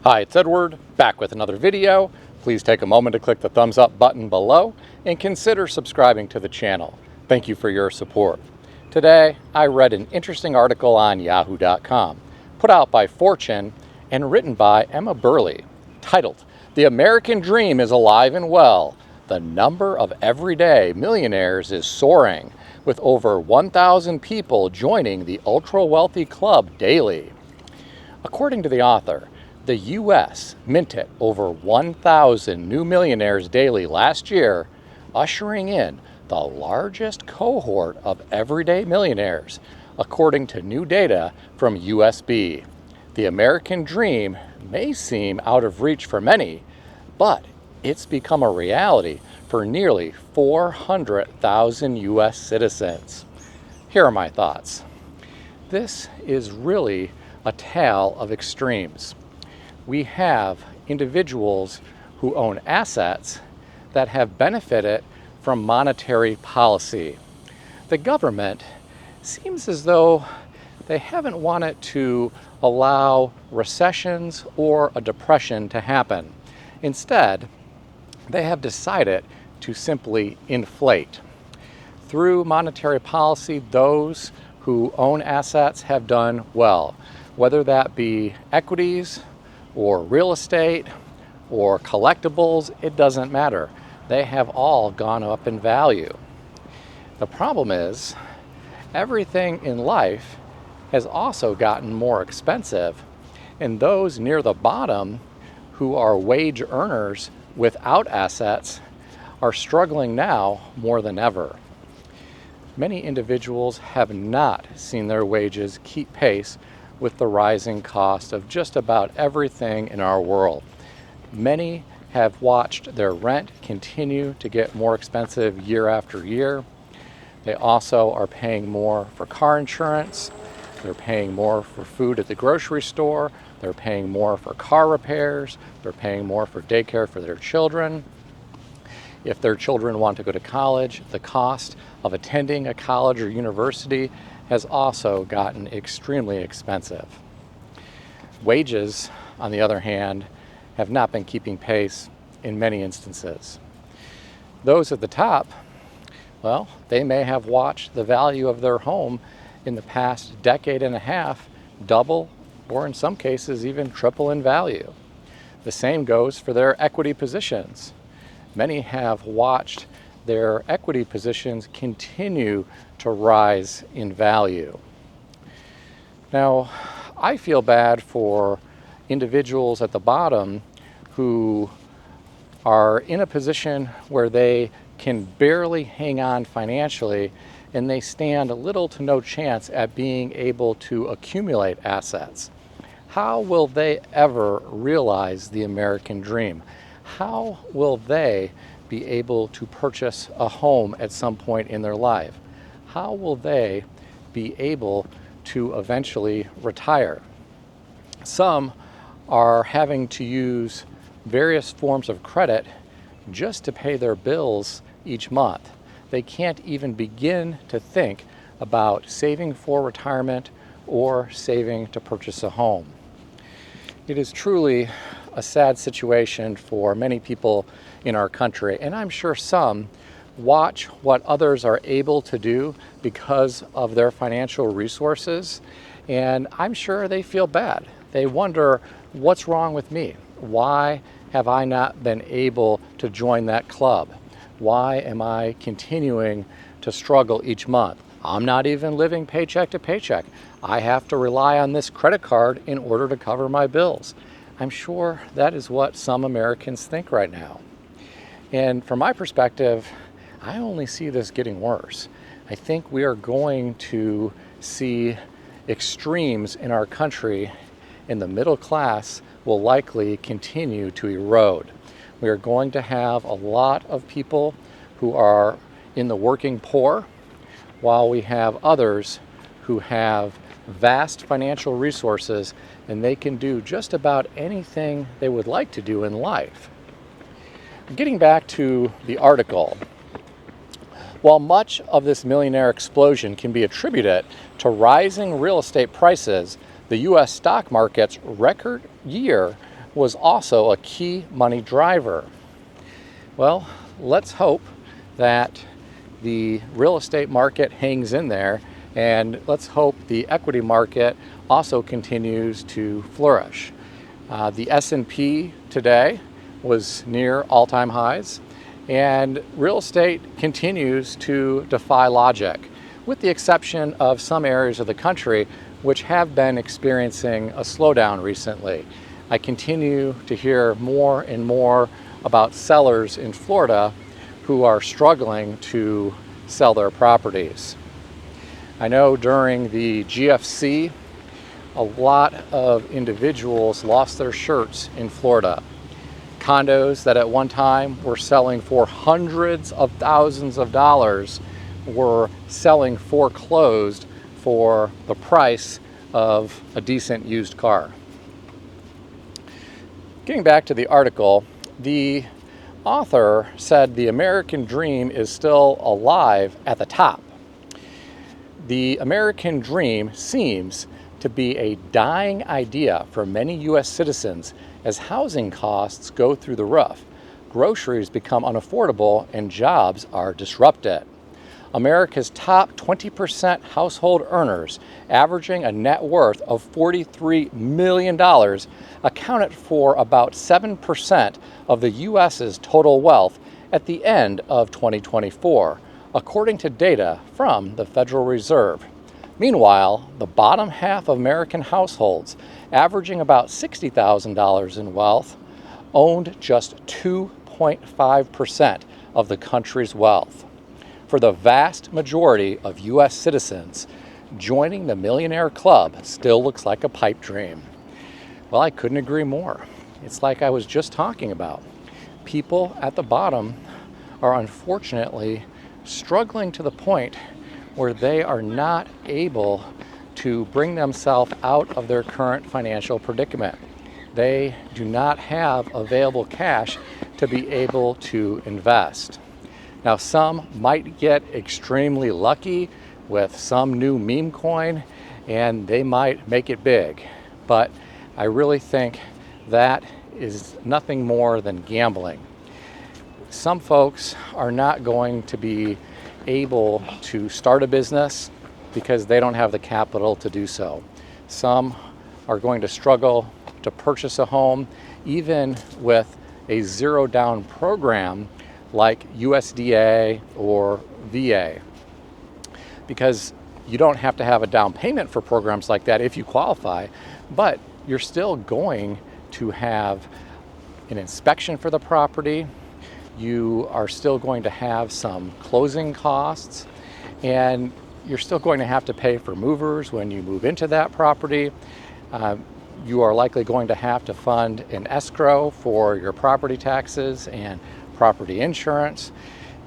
Hi, it's Edward, back with another video. Please take a moment to click the thumbs up button below and consider subscribing to the channel. Thank you for your support. Today, I read an interesting article on yahoo.com, put out by Fortune and written by Emma Burley, titled, "The American Dream is Alive and Well. The number of everyday millionaires is soaring, with over 1,000 people joining the ultra-wealthy club daily." According to the author, the U.S. minted over 1,000 new millionaires daily last year, ushering in the largest cohort of everyday millionaires, according to new data from USB. The American dream may seem out of reach for many, but it's become a reality for nearly 400,000 U.S. citizens. Here are my thoughts. This is really a tale of extremes. We have individuals who own assets that have benefited from monetary policy. The government seems as though they haven't wanted to allow recessions or a depression to happen. Instead, they have decided to simply inflate. Through monetary policy, those who own assets have done well, whether that be equities or real estate or collectibles, it doesn't matter. They have all gone up in value. The problem is, everything in life has also gotten more expensive, and those near the bottom who are wage earners without assets are struggling now more than ever. Many individuals have not seen their wages keep pace with the rising cost of just about everything in our world. Many have watched their rent continue to get more expensive year after year. They also are paying more for car insurance. They're paying more for food at the grocery store. They're paying more for car repairs. They're paying more for daycare for their children. If their children want to go to college, the cost of attending a college or university has also gotten extremely expensive. Wages, on the other hand, have not been keeping pace in many instances. Those at the top, well, they may have watched the value of their home in the past decade and a half double, or in some cases even triple in value. The same goes for their equity positions. Many have watched their equity positions continue to rise in value. Now, I feel bad for individuals at the bottom who are in a position where they can barely hang on financially, and they stand little to no chance at being able to accumulate assets. How will they ever realize the American dream? How will they be able to purchase a home at some point in their life? How will they be able to eventually retire? Some are having to use various forms of credit just to pay their bills each month. They can't even begin to think about saving for retirement or saving to purchase a home. It is truly a sad situation for many people in our country, and I'm sure some watch what others are able to do because of their financial resources, and I'm sure they feel bad. They wonder, what's wrong with me? Why have I not been able to join that club? Why am I continuing to struggle each month? I'm not even living paycheck to paycheck. I have to rely on this credit card in order to cover my bills. I'm sure that is what some Americans think right now. And from my perspective, I only see this getting worse. I think we are going to see extremes in our country, and the middle class will likely continue to erode. We are going to have a lot of people who are in the working poor, while we have others who have vast financial resources and they can do just about anything they would like to do in life. Getting back to the article, while much of this millionaire explosion can be attributed to rising real estate prices, the U.S. stock market's record year was also a key money driver. Well, let's hope that the real estate market hangs in there, and let's hope the equity market also continues to flourish. The S&P today was near all-time highs, and real estate continues to defy logic, with the exception of some areas of the country which have been experiencing a slowdown recently. I continue to hear more and more about sellers in Florida who are struggling to sell their properties. I know during the GFC, a lot of individuals lost their shirts in Florida. Condos that at one time were selling for hundreds of thousands of dollars were selling foreclosed for the price of a decent used car. Getting back to the article, the author said the American dream is still alive at the top. The American dream seems to be a dying idea for many U.S. citizens as housing costs go through the roof, groceries become unaffordable, and jobs are disrupted. America's top 20% household earners, averaging a net worth of $43 million, accounted for about 7% of the U.S.'s total wealth at the end of 2024, according to data from the Federal Reserve. Meanwhile, the bottom half of American households, averaging about $60,000 in wealth, owned just 2.5% of the country's wealth. For the vast majority of U.S. citizens, joining the millionaire club still looks like a pipe dream. Well, I couldn't agree more. It's like I was just talking about. People at the bottom are unfortunately struggling to the point where they are not able to bring themselves out of their current financial predicament. They do not have available cash to be able to invest. Now, some might get extremely lucky with some new meme coin, and they might make it big. But I really think that is nothing more than gambling. Some folks are not going to be able to start a business because they don't have the capital to do so. Some are going to struggle to purchase a home, even with a zero down program like USDA or VA, because you don't have to have a down payment for programs like that if you qualify, but you're still going to have an inspection for the property. You are still going to have some closing costs, and you're still going to have to pay for movers when you move into that property. You are likely going to have to fund an escrow for your property taxes and property insurance.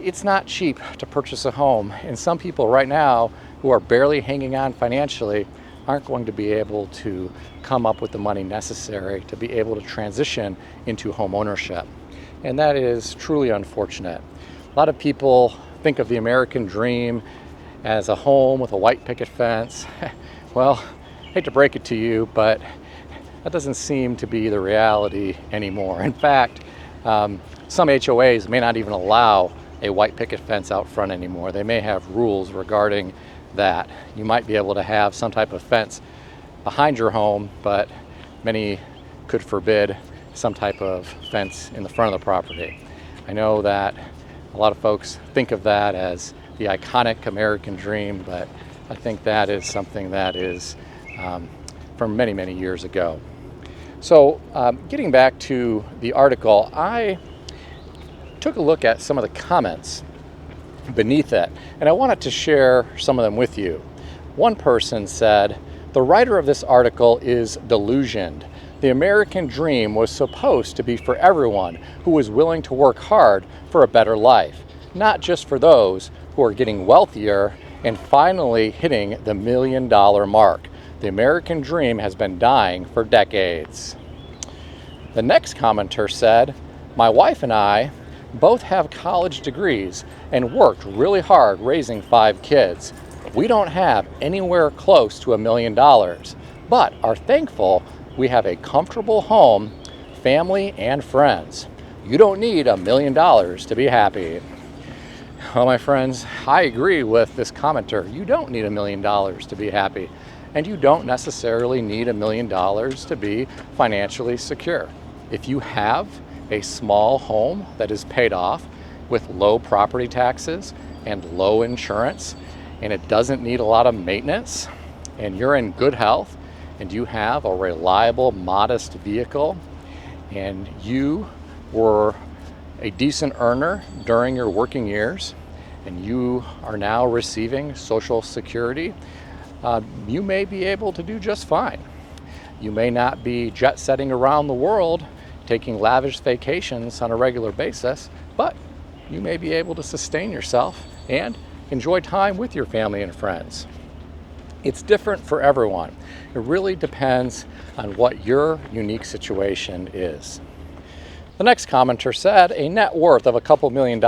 It's not cheap to purchase a home, and some people right now who are barely hanging on financially aren't going to be able to come up with the money necessary to be able to transition into home ownership. And that is truly unfortunate. A lot of people think of the American dream as a home with a white picket fence. Well, I hate to break it to you, but that doesn't seem to be the reality anymore. In fact, some HOAs may not even allow a white picket fence out front anymore. They may have rules regarding that. You might be able to have some type of fence behind your home, but many could forbid some type of fence in the front of the property. I know that a lot of folks think of that as the iconic American dream, but I think that is something that is from many, many years ago. So getting back to the article, I took a look at some of the comments beneath it, and I wanted to share some of them with you. One person said, "The writer of this article is delusioned. The American dream was supposed to be for everyone who was willing to work hard for a better life, not just for those who are getting wealthier and finally hitting the $1 million mark. The American dream has been dying for decades." The next commenter said, "My wife and I both have college degrees and worked really hard raising 5 kids. We don't have anywhere close to $1 million, but are thankful we have a comfortable home, family and friends. You don't need $1 million to be happy. Well, my friends, I agree with this commenter. You don't need $1 million to be happy, and you don't necessarily need $1 million to be financially secure. If you have a small home that is paid off with low property taxes and low insurance, and it doesn't need a lot of maintenance, and you're in good health, and you have a reliable, modest vehicle, and you were a decent earner during your working years, and you are now receiving Social Security, you may be able to do just fine. You may not be jet setting around the world, taking lavish vacations on a regular basis, but you may be able to sustain yourself and enjoy time with your family and friends. It's different for everyone. It really depends on what your unique situation is. The next commenter said a net worth of a couple $1 million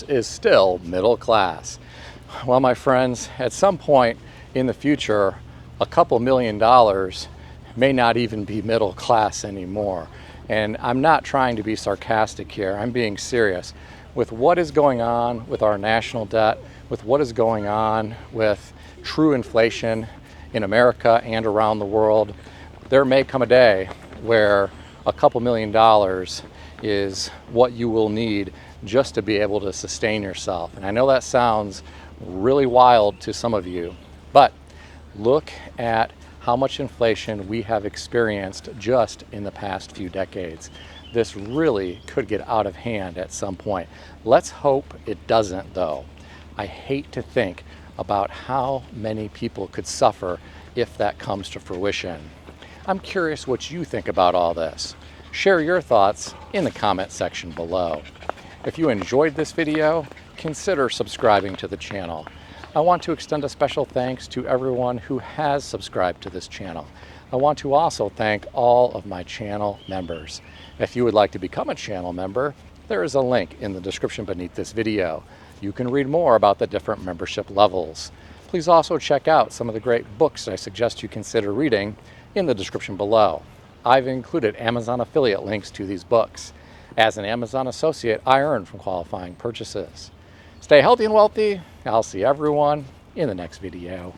is still middle class. Well, my friends, at some point in the future, a couple $1 million may not even be middle class anymore. And I'm not trying to be sarcastic here. I'm being serious. With what is going on with our national debt, with what is going on with true inflation in America and around the world, there may come a day where a couple $1 million is what you will need just to be able to sustain yourself. And I know that sounds really wild to some of you, but look at how much inflation we have experienced just in the past few decades. This really could get out of hand at some point. Let's hope it doesn't, though. I hate to think about how many people could suffer if that comes to fruition. I'm curious what you think about all this. Share your thoughts in the comment section below. If you enjoyed this video, consider subscribing to the channel. I want to extend a special thanks to everyone who has subscribed to this channel. I want to also thank all of my channel members. If you would like to become a channel member, there is a link in the description beneath this video. You can read more about the different membership levels. Please also check out some of the great books I suggest you consider reading in the description below. I've included Amazon affiliate links to these books. As an Amazon associate, I earn from qualifying purchases. Stay healthy and wealthy. I'll see everyone in the next video.